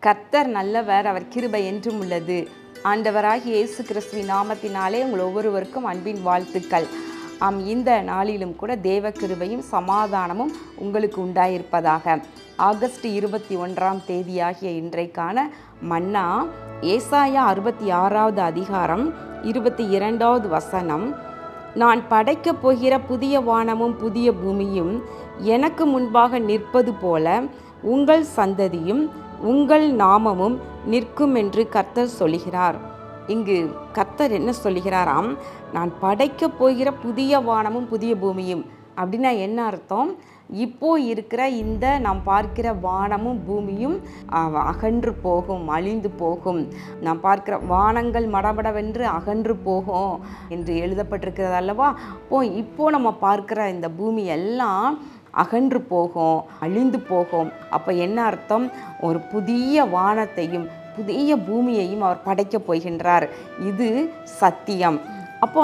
கர்த்தர் நல்லவர், அவர் கிருபை என்றும் உள்ளது. ஆண்டவராகிய இயேசு கிறிஸ்துவின் நாமத்தினாலே உங்கள் ஒவ்வொருவருக்கும் அன்பின் வாழ்த்துக்கள். இந்த நாளிலும் கூட தேவ கிருபையும் சமாதானமும் உங்களுக்கு உண்டாயிருப்பதாக. ஆகஸ்ட் 21ஆம் தேதியாகிய இன்றைக்கான மன்னா ஏசாயா 66வது அதிகாரம் 22வது வசனம். நான் படைக்கப் போகிற புதிய வானமும் புதிய பூமியும் எனக்கு முன்பாக நிற்பது போல உங்கள் சந்ததியும் உங்கள் நாமமும் நிற்கும் என்று கர்த்தர் சொல்கிறார். இங்கு கர்த்தர் என்ன சொல்கிறாராம்? நான் படைக்கப் போகிற புதிய வானமும் புதிய பூமியும் அப்படின்னா என்ன அர்த்தம்? இப்போ இருக்கிற இந்த நாம் பார்க்கிற வானமும் பூமியும் அகன்று போகும், அழிந்து போகும். நாம் பார்க்கிற வானங்கள் மடமடவென்று அகன்று போகும் என்று எழுதப்பட்டிருக்கிறது அல்லவா? இப்போ நம்ம பார்க்கிற இந்த பூமி எல்லாம் அகன்று போகும், அழிந்து போகும். அப்போ என்ன அர்த்தம்? ஒரு புதிய வானத்தையும் புதிய பூமியையும் அவர் படைக்கப் போகின்றார். இது சத்தியம்.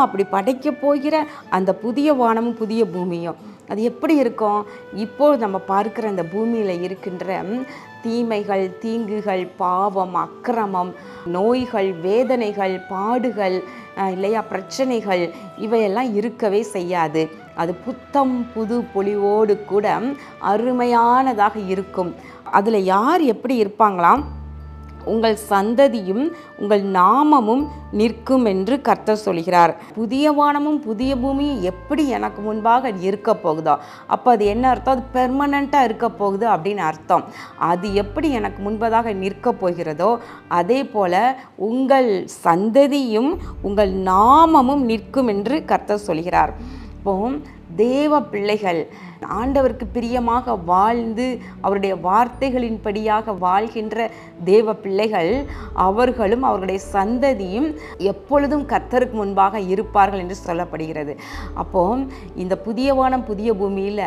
அப்படி படைக்கப் போகிற அந்த புதிய வானமும் புதிய பூமியும் அது எப்படி இருக்கும்? இப்போ நம்ம பார்க்குற இந்த பூமியில் இருக்கின்ற தீமைகள், தீங்குகள், பாவம், அக்கிரமம், நோய்கள், வேதனைகள், பாடுகள், இல்லையா, பிரச்சனைகள், இவையெல்லாம் இருக்கவே செய்யாது. அது புத்தம் புது பொலிவோடு கூட அருமையானதாக இருக்கும். அதில் யார் எப்படி இருப்பாங்களாம்? உங்கள் சந்ததியும் உங்கள் நாமமும் நிற்கும் என்று கர்த்தர் சொல்கிறார். புதிய வானமும் புதிய பூமியும் எப்படி எனக்கு முன்பாக இருக்க போகுதோ, அப்போ அது என்ன அர்த்தம்? அது பெர்மனண்ட்டாக இருக்க போகுது அப்படின்னு அர்த்தம். அது எப்படி எனக்கு முன்பதாக நிற்க போகிறதோ அதே போல் உங்கள் சந்ததியும் உங்கள் நாமமும் நிற்கும் என்று கர்த்தர் சொல்கிறார். தேவ பிள்ளைகள் ஆண்டவருக்கு பிரியமாக வாழ்ந்து அவருடைய வார்த்தைகளின்படியாக வாழ்கின்ற தேவ பிள்ளைகள் அவர்களும் அவர்களுடைய சந்ததியும் எப்பொழுதும் கர்த்தருக்கு முன்பாக இருப்பார்கள் என்று சொல்லப்படுகிறது. இந்த புதிய வானம் புதிய பூமியில்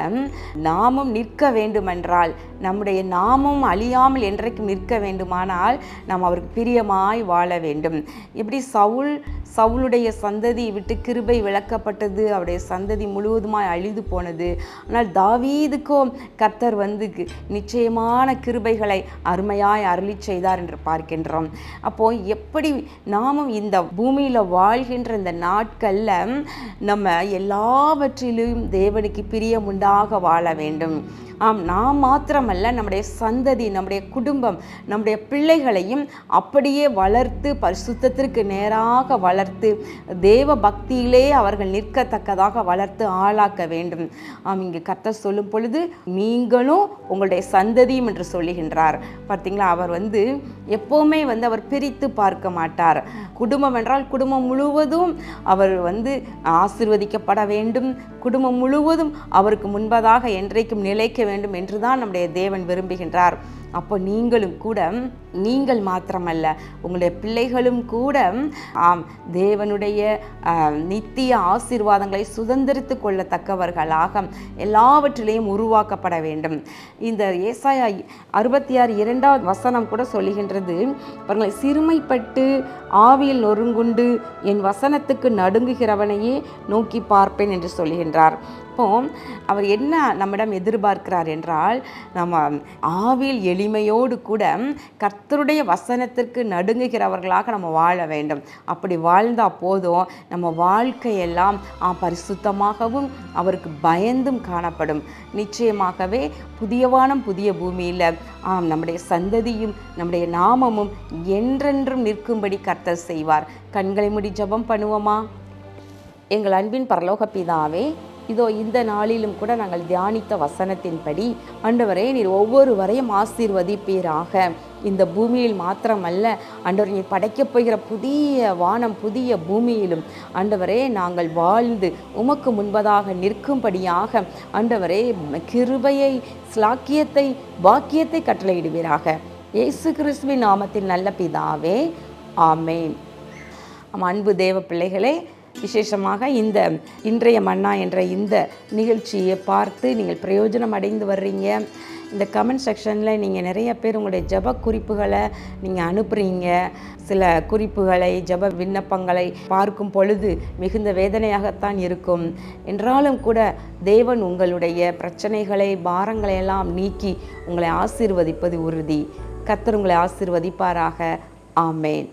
நாமும் நிற்க வேண்டுமென்றால், நம்முடைய நாமும் அழியாமல் என்றைக்கும் நிற்க வேண்டுமானால் நாம் அவருக்கு பிரியமாய் வாழ வேண்டும். எப்படி சவுளுடைய சந்ததி விட்டு கிருபை விளக்கப்பட்டது, அவருடைய சந்ததி முழுவதுமாய் அழிந்து போனது. ஆனால் தாவீதுக்கும் கர்த்தர் நிச்சயமான கிருபைகளை அருமையாய் அருளி செய்தார் என்று பார்க்கின்றோம். எப்படி நாமும் இந்த பூமியில் வாழ்கின்ற இந்த நாட்களில் நம்ம எல்லாவற்றிலும் தேவனுக்கு பிரியம் உண்டாக வாழ வேண்டும். நாம் மாத்திரமல்ல, நம்முடைய சந்ததி, நம்முடைய குடும்பம், நம்முடைய பிள்ளைகளையும் அப்படியே வளர்த்து பரிசுத்தத்திற்கு நேராக வளர்த்து தேவ பக்தியிலே அவர்கள் நிற்கத்தக்கதாக வளர்த்து ஆளாக்க வேண்டும். இங்கு கர்த்தர் சொல்லும் பொழுது நீங்களும் உங்களுடைய சந்ததியும் என்று சொல்லுகின்றார். பார்த்தீங்களா? அவர் எப்போவுமே அவர் பிரித்து பார்க்க மாட்டார். குடும்பம் என்றால் குடும்பம் முழுவதும் அவர் ஆசீர்வதிக்கப்பட வேண்டும். குடும்பம் முழுவதும் அவருக்கு முன்பதாக என்றைக்கும் நிலைக்க வேண்டும் என்றுதான் நம்முடைய தேவன் விரும்புகின்றார். நீங்களும் கூட, நீங்கள் மாத்திரமல்ல, உங்களுடைய பிள்ளைகளும் கூட தேவனுடைய நித்திய ஆசீர்வாதங்களை சுதந்திரித்து கொள்ளத்தக்கவர்களாக எல்லாவற்றிலையும் உருவாக்கப்பட வேண்டும். இந்த ஏசாயா 66 வசனம் கூட சொல்லுகின்றது, அவர்களை சிறுமைப்பட்டு ஆவியில் நொறுங்குண்டு என் வசனத்துக்கு நடுங்குகிறவனையே நோக்கி பார்ப்பேன் என்று சொல்லுகின்றார். அவர் என்ன நம்மிடம் எதிர்பார்க்கிறார் என்றால், நம்ம ஆவியில் எளிமையோடு கூட கர்த்தருடைய வசனத்திற்கு நடுங்குகிறவர்களாக நம்ம வாழ வேண்டும். அப்படி வாழ்ந்தால் போதும், நம்ம வாழ்க்கையெல்லாம் பரிசுத்தமாகவும் அவருக்கு பயந்தும் காணப்படும். நிச்சயமாகவே புதிய வானம் புதிய பூமியில் நம்முடைய சந்ததியும் நம்முடைய நாமமும் என்றென்றும் நிற்கும்படி கர்த்தர் செய்வார். கண்களை மூடி ஜெபம் பண்ணுவோமா? எங்கள் அன்பின் பரலோக பிதாவே, இதோ இந்த நாளிலும் கூட நாங்கள் தியானித்த வசனத்தின்படி ஆண்டவரே, நீர் ஒவ்வொருவரையும் ஆசீர்வதிப்பீராக. இந்த பூமியில் மாத்திரமல்ல ஆண்டவரே, நீர் படைக்கப் போகிற புதிய வானம் புதிய பூமியிலும் ஆண்டவரே நாங்கள் வாழ்ந்து உமக்கு முன்பதாக நிற்கும்படியாக ஆண்டவரே கிருபையை, ஸ்லாக்கியத்தை, பாக்கியத்தை கட்டளையிடுவீராக. இயேசு கிறிஸ்துவின் நாமத்தில் நல்ல பிதாவே, ஆமேன். அன்பு தேவ பிள்ளைகளே, விசேஷமாக இந்த இன்றைய மன்னா என்ற இந்த நிகழ்ச்சியை பார்த்து நீங்கள் பிரயோஜனம் அடைந்து வர்றீங்க. இந்த கமெண்ட் செக்ஷனில் நீங்கள் நிறைய பேர் உங்களுடைய ஜெப குறிப்புகளை நீங்கள் அனுப்புகிறீங்க. சில குறிப்புகளை, ஜெப விண்ணப்பங்களை பார்க்கும் பொழுது மிகுந்த வேதனையாகத்தான் இருக்கும். என்றாலும் கூட தேவன் உங்களுடைய பிரச்சனைகளை, பாரங்களை எல்லாம் நீக்கி உங்களை ஆசீர்வதிப்பது உறுதி. கர்த்தர் உங்களை ஆசீர்வதிப்பாராக. ஆமேன்.